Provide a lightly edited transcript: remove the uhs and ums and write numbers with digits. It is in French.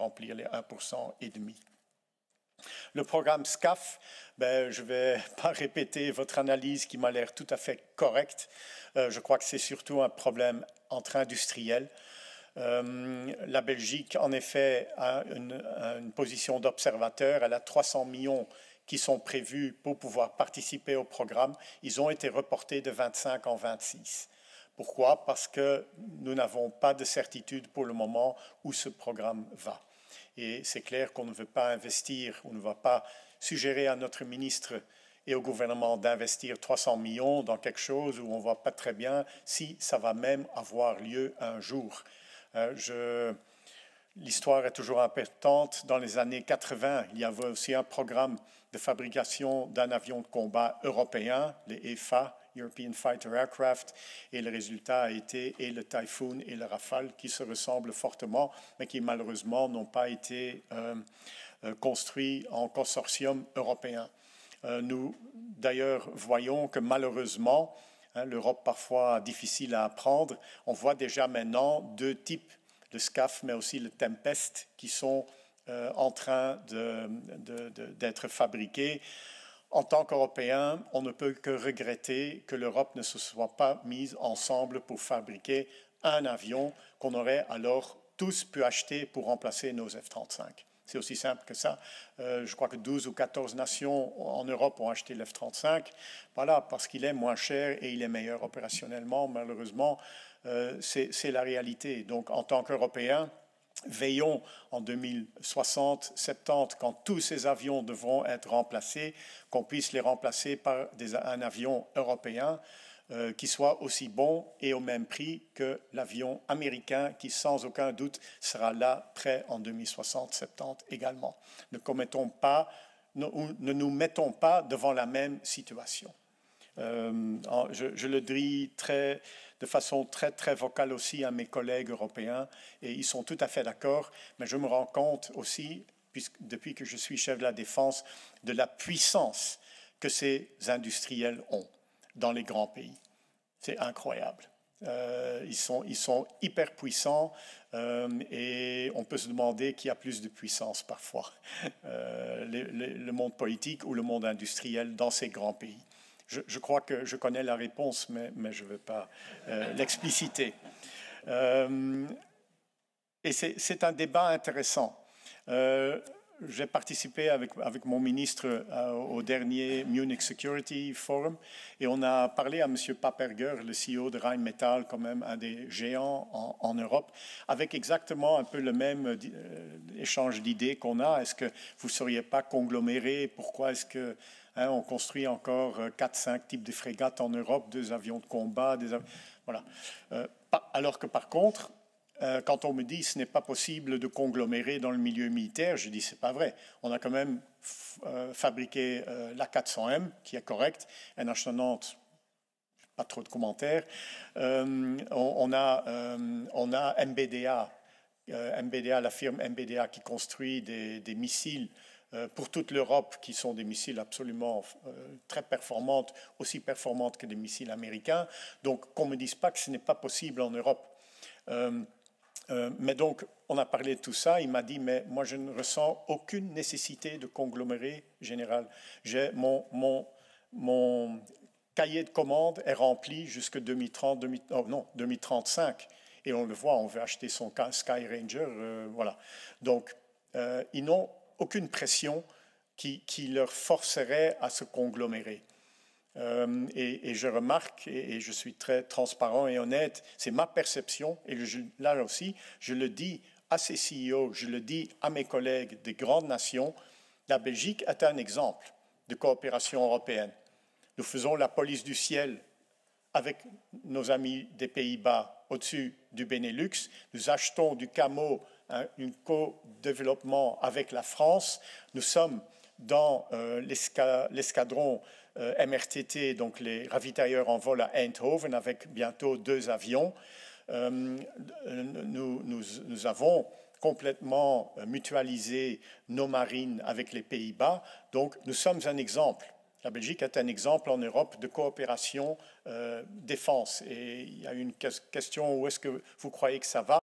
remplir les 1,5%. Le programme SCAF, je ne vais pas répéter votre analyse qui m'a l'air tout à fait correcte. Je crois que c'est surtout un problème entre industriels. La Belgique, en effet, a une position d'observateur. Elle a 300 millions qui sont prévus pour pouvoir participer au programme. Ils ont été reportés de 25 en 26. Pourquoi? Parce que nous n'avons pas de certitude pour le moment où ce programme va. Et c'est clair qu'on ne veut pas investir, on ne va pas suggérer à notre ministre et au gouvernement d'investir 300 millions dans quelque chose où on ne voit pas très bien si ça va même avoir lieu un jour. L'histoire est toujours importante. Dans les années 80, il y avait aussi un programme de fabrication d'un avion de combat européen, les EFA, European Fighter Aircraft, et le résultat a été et le Typhoon et le Rafale qui se ressemblent fortement, mais qui malheureusement n'ont pas été construits en consortium européen. Nous, d'ailleurs, voyons que malheureusement, l'Europe parfois difficile à apprendre, on voit déjà maintenant deux types de SCAF, mais aussi le Tempest, qui sont en train d'être fabriqués. En tant qu'Européens, on ne peut que regretter que l'Europe ne se soit pas mise ensemble pour fabriquer un avion qu'on aurait alors tous pu acheter pour remplacer nos F-35. C'est aussi simple que ça. Je crois que 12 ou 14 nations en Europe ont acheté l'F-35. Voilà, parce qu'il est moins cher et il est meilleur opérationnellement. Malheureusement, c'est la réalité. Donc, en tant qu'Européens, veillons en 2060, 70, quand tous ces avions devront être remplacés, qu'on puisse les remplacer par un avion européen qui soit aussi bon et au même prix que l'avion américain qui, sans aucun doute, sera là prêt en 2060, 70 également. Ne nous mettons pas devant la même situation. Je le dis de façon très vocale aussi à mes collègues européens et ils sont tout à fait d'accord, mais je me rends compte aussi, depuis que je suis chef de la défense, de la puissance que ces industriels ont dans les grands pays. C'est incroyable. Ils sont hyper puissants et on peut se demander qui a plus de puissance parfois, le monde politique ou le monde industriel dans ces grands pays. Je crois que je connais la réponse, mais je ne veux pas l'expliciter. Et c'est un débat intéressant. J'ai participé avec mon ministre au dernier Munich Security Forum et on a parlé à M. Paperger, le CEO de Rheinmetall, quand même un des géants en Europe, avec exactement un peu le même échange d'idées qu'on a. Est-ce que vous ne seriez pas congloméré? Pourquoi est-ce que on construit encore 4-5 types de frégates en Europe, 2 avions de combat, voilà. Alors que par contre, quand on me dit que ce n'est pas possible de conglomérer dans le milieu militaire, je dis c'est pas vrai. On a quand même fabriqué l'A400M, qui est correct, NH90, pas trop de commentaires. On a MBDA, la firme MBDA qui construit des missiles pour toute l'Europe, qui sont des missiles absolument très performantes, aussi performantes que les missiles américains. Donc qu'on ne me dise pas que ce n'est pas possible en Europe. Mais donc, on a parlé de tout ça. Il m'a dit, mais moi, je ne ressens aucune nécessité de congloméré général. Mon cahier de commande est rempli jusqu'en 2035. Et on le voit, on veut acheter son Sky Ranger. Voilà. Donc, ils n'ont aucune pression qui leur forcerait à se conglomérer. Et je remarque, et je suis très transparent et honnête, c'est ma perception, et là aussi, je le dis à ces CEO, je le dis à mes collègues des grandes nations, la Belgique est un exemple de coopération européenne. Nous faisons la police du ciel avec nos amis des Pays-Bas au-dessus du Benelux. Nous achetons du camo, un co-développement avec la France. Nous sommes dans l'escadron MRTT, donc les ravitailleurs en vol à Eindhoven, avec bientôt 2 avions. Nous avons complètement mutualisé nos marines avec les Pays-Bas. Donc, nous sommes un exemple. La Belgique est un exemple en Europe de coopération défense. Et il y a une question, où est-ce que vous croyez que ça va?